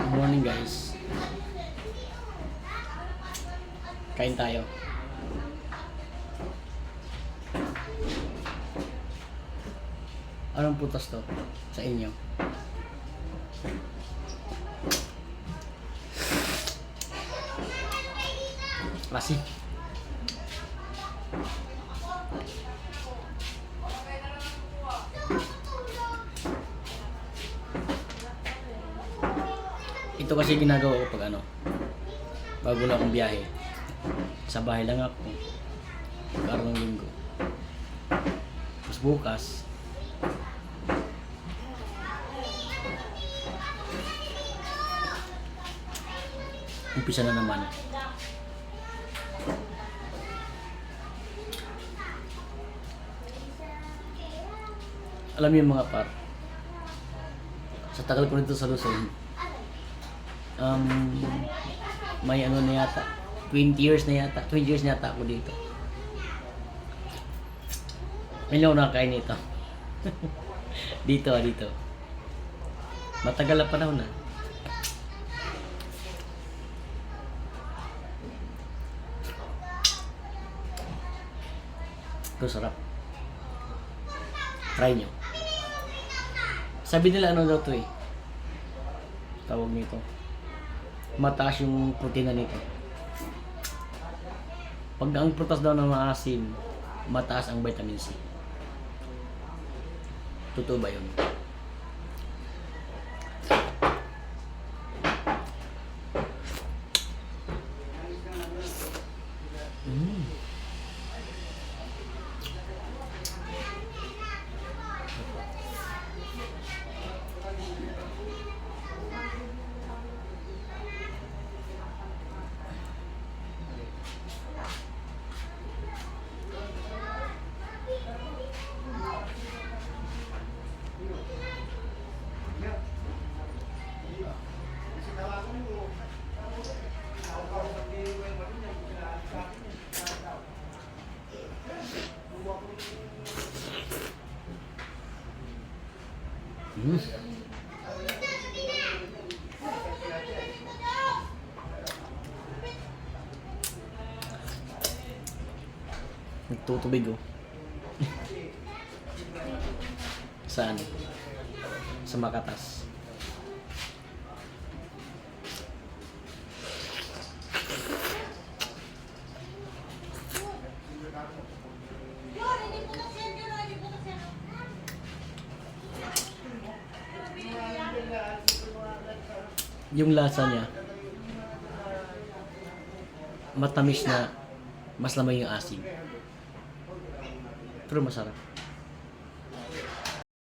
Good morning guys. Kain tayo. Anong putas to sa inyo? Klase. Ito kasi ginagawa ko pag bago lang akong biyahe. Sa bahay lang ako. Araw ng linggo. Tapos bukas, umpisa na naman. Alam niyo mga par, sa tagal ko nito sa Luzon, may na yata, 20 years na yata ako dito. May lang ako nakakain nito. dito. Matagal na panahon na. Ito sarap. Try nyo. Sabi nila daw to tawag nito. Mataas yung protina nito. Pag ang prutas daw na maasim, mataas ang vitamin C. Totoo ba yun? Nagtutubig Saan? Sa Makatas. Yung lasa niya matamis na mas lamay yung asin, pero masarap.